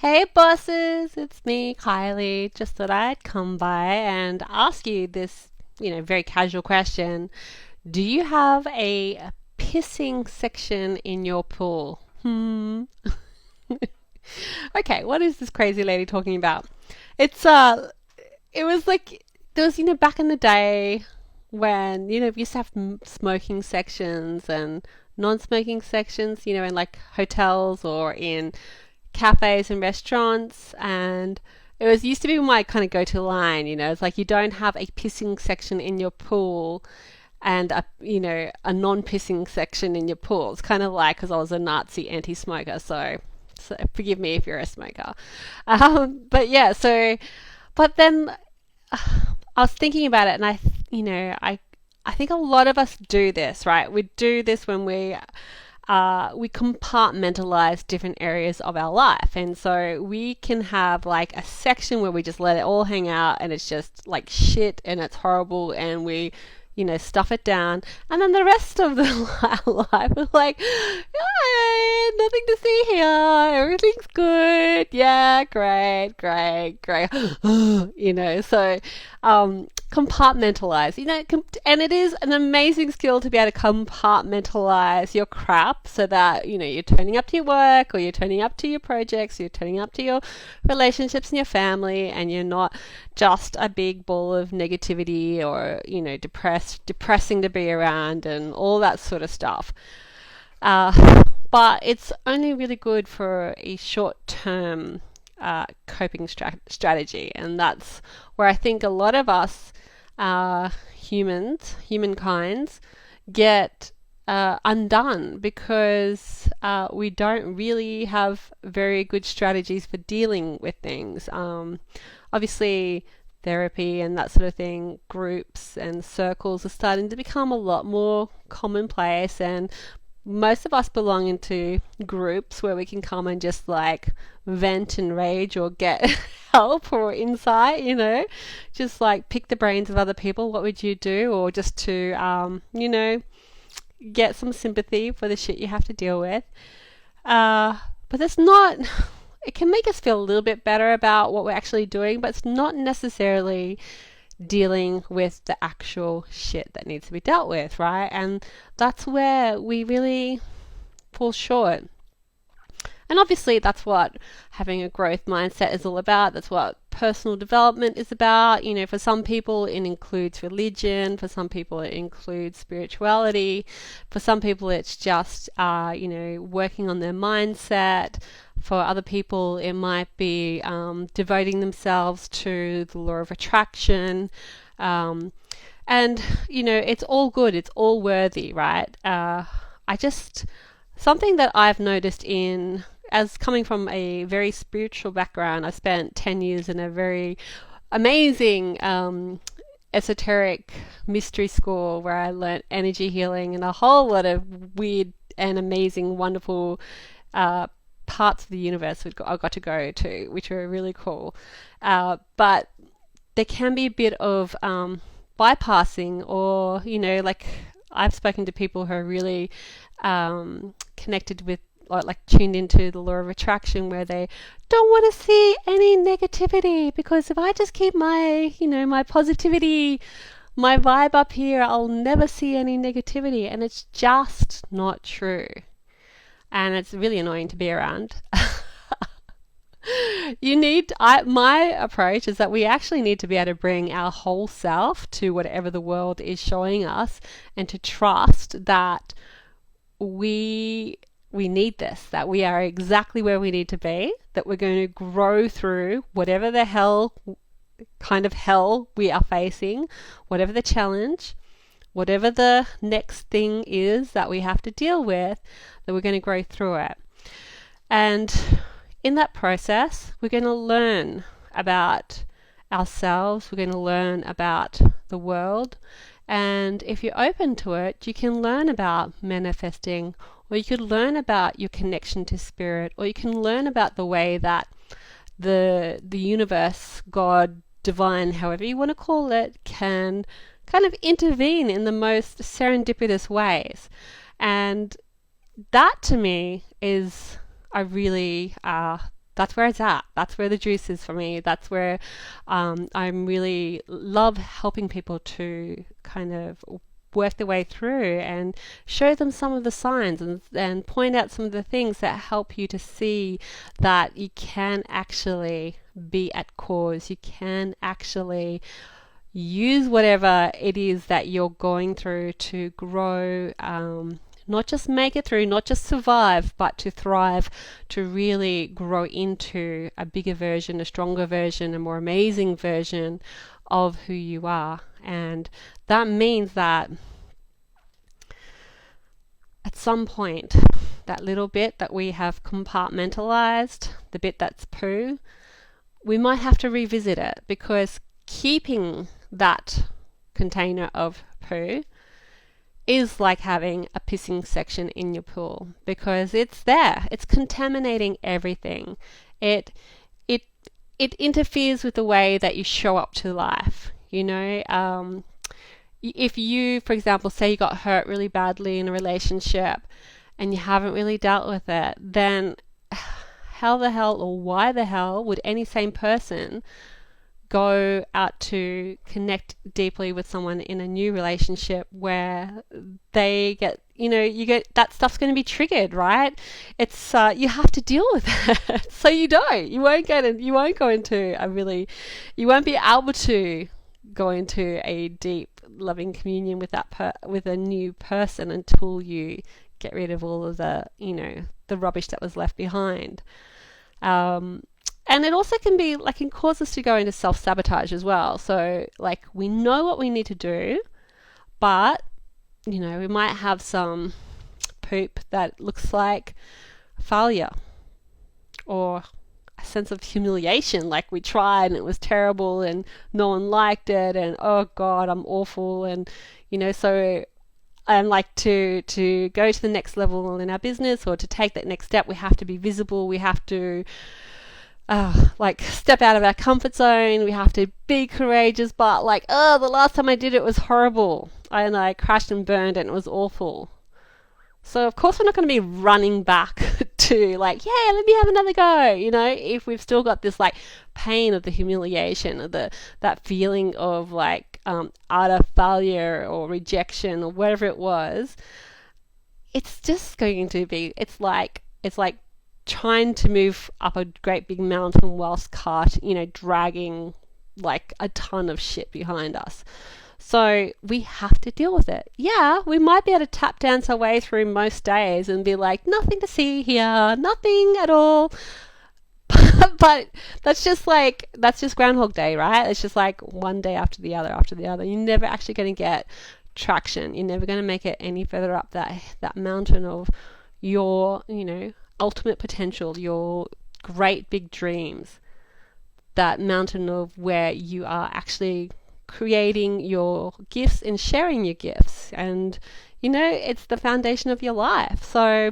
Hey bosses, it's me, Kylie. Just thought I'd come by and ask you this, very casual question. Do you have a pissing section in your pool? Okay, what is this crazy lady talking about? It's it was like there was back in the day when we used to have smoking sections and non-smoking sections, in like hotels or in cafes and restaurants, and it was used to be my kind of go-to line. It's like you don't have a pissing section in your pool and a non-pissing section in your pool. It's kind of like because I was a Nazi anti-smoker, so forgive me if you're a smoker. But yeah, but then I was thinking about it, and I think a lot of us do this, right? We do this when we compartmentalize different areas of our life. And so we can have like a section where we just let it all hang out and it's just like shit and it's horrible and we, stuff it down. And then the rest of the life is like, hey, nothing to see here. Everything's good. Yeah, great, great, great. Compartmentalize, and it is an amazing skill to be able to compartmentalize your crap so that, you're turning up to your work or you're turning up to your projects, you're turning up to your relationships and your family, and you're not just a big ball of negativity or, depressing to be around and all that sort of stuff. But it's only really good for a short term coping strategy, and that's where I think a lot of us humankind, get undone because we don't really have very good strategies for dealing with things. Obviously, therapy and that sort of thing, groups and circles are starting to become a lot more commonplace, and most of us belong into groups where we can come and just like vent and rage or get help or insight, just like pick the brains of other people. What would you do? Or just to, get some sympathy for the shit you have to deal with. But that's not, it can make us feel a little bit better about what we're actually doing, but it's not necessarily dealing with the actual shit that needs to be dealt with, right? And that's where we really fall short. And obviously, that's what having a growth mindset is all about. That's what personal development is about. For some people, it includes religion. For some people, it includes spirituality. For some people, it's just, working on their mindset. For other people, it might be devoting themselves to the law of attraction. And, it's all good. It's all worthy, right? Something that I've noticed as coming from a very spiritual background, I spent 10 years in a very amazing esoteric mystery school where I learnt energy healing and a whole lot of weird and amazing, wonderful parts of the universe I got to go to, which were really cool. But there can be a bit of bypassing, or, like I've spoken to people who are really connected with, or like tuned into the law of attraction, where they don't want to see any negativity, because if I just keep my, my positivity, my vibe up here, I'll never see any negativity. And it's just not true. And it's really annoying to be around. My approach is that we actually need to be able to bring our whole self to whatever the world is showing us, and to trust that we need this, that we are exactly where we need to be, that we're going to grow through whatever the kind of hell we are facing, whatever the challenge, whatever the next thing is that we have to deal with, that we're going to grow through it. And in that process, we're going to learn about ourselves, we're going to learn about the world, and if you're open to it, you can learn about manifesting, or you could learn about your connection to spirit, or you can learn about the way that the universe, God, divine, however you want to call it, can kind of intervene in the most serendipitous ways. And that to me is a really that's where it's at. That's where the juice is for me. That's where I really love helping people to kind of work their way through and show them some of the signs and point out some of the things that help you to see that you can actually be at cause. You can actually use whatever it is that you're going through to grow, not just make it through, not just survive, but to thrive, to really grow into a bigger version, a stronger version, a more amazing version of who you are. And that means that at some point, that little bit that we have compartmentalized, the bit that's poo, we might have to revisit it, because keeping that container of poo is like having a pissing section in your pool, because it's there. It's contaminating everything. It interferes with the way that you show up to life. You know, if you, for example, say you got hurt really badly in a relationship and you haven't really dealt with it, then how the hell or why the hell would any sane person go out to connect deeply with someone in a new relationship where they get, you get that stuff's going to be triggered, right? It's you have to deal with it. So you won't be able to go into a deep loving communion with with a new person until you get rid of all of the rubbish that was left behind. And it also can cause us to go into self-sabotage as well. So we know what we need to do, but we might have some poop that looks like failure or a sense of humiliation, like we tried and it was terrible and no one liked it and oh God, I'm awful. And so to go to the next level in our business or to take that next step, we have to be visible. We have to step out of our comfort zone. We have to be courageous, but the last time I did it was horrible and I crashed and burned and it was awful. So of course we're not going to be running back to yeah, let me have another go, if we've still got this pain of the humiliation, of that feeling of utter failure or rejection or whatever it was. It's just going to be, it's like trying to move up a great big mountain whilst dragging a ton of shit behind us. So we have to deal with it. Yeah, we might be able to tap dance our way through most days and be like, nothing to see here, nothing at all. But that's just Groundhog Day, right? It's just one day after the other. You're never actually going to get traction. You're never going to make it any further up that mountain of your, ultimate potential, your great big dreams. That mountain of where you are actually creating your gifts and sharing your gifts, and it's the foundation of your life. So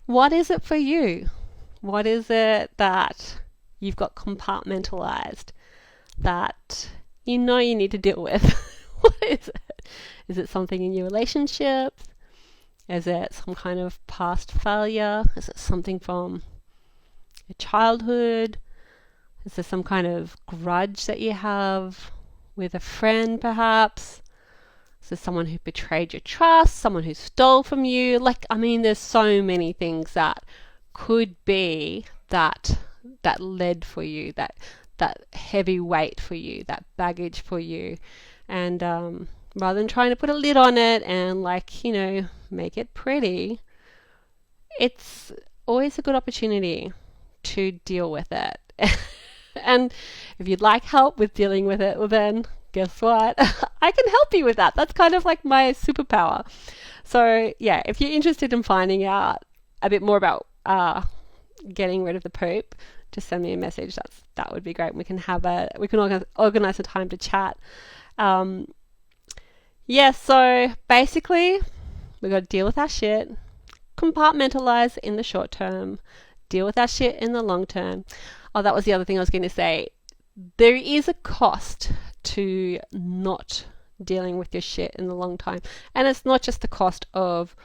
what is it for you? What is it that you've got compartmentalized that you need to deal with? What is it? Is it something in your relationships? Is it some kind of past failure? Is it something from your childhood? Is there some kind of grudge that you have with a friend, perhaps? Is there someone who betrayed your trust? Someone who stole from you? There's so many things that could be that lead for you, that heavy weight for you, that baggage for you. And rather than trying to put a lid on it and make it pretty, it's always a good opportunity to deal with it. And if you'd like help with dealing with it, well then guess what? I can help you with that. That's kind of my superpower. So yeah, if you're interested in finding out a bit more about getting rid of the poop, just send me a message. That would be great. We can organize a time to chat. So basically we got to deal with our shit, compartmentalize in the short term, deal with our shit in the long term. Oh, that was the other thing I was going to say. There is a cost to not dealing with your shit in the long time. And it's not just the cost of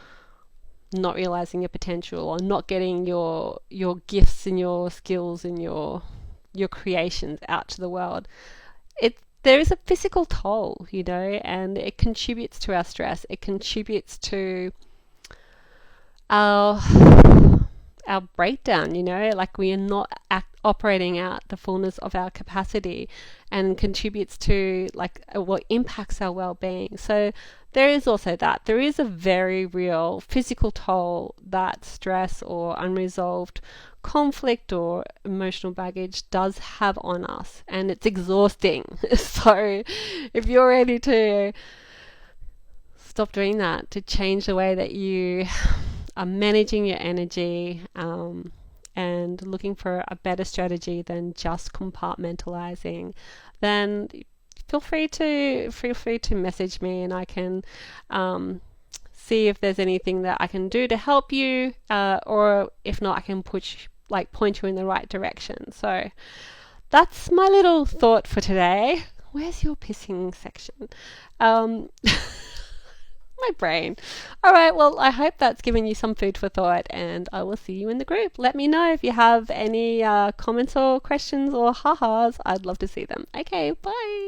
not realizing your potential, or not getting your gifts and your skills and your creations out to the world. There is a physical toll, and it contributes to our stress. It contributes to our breakdown, like we are not operating out the fullness of our capacity, and contributes to what impacts our well-being. So there is also that. There is a very real physical toll that stress or unresolved conflict or emotional baggage does have on us, and it's exhausting. So if you're ready to stop doing that, to change the way that you are managing your energy, and looking for a better strategy than just compartmentalizing, then feel free to message me, and I can see if there's anything that I can do to help you, or if not, I can point you in the right direction. So that's my little thought for today. Where's your pissing section? My brain. All right, well, I hope that's given you some food for thought, and I will see you in the group. Let me know if you have any comments or questions or ha-has. I'd love to see them. Okay, bye.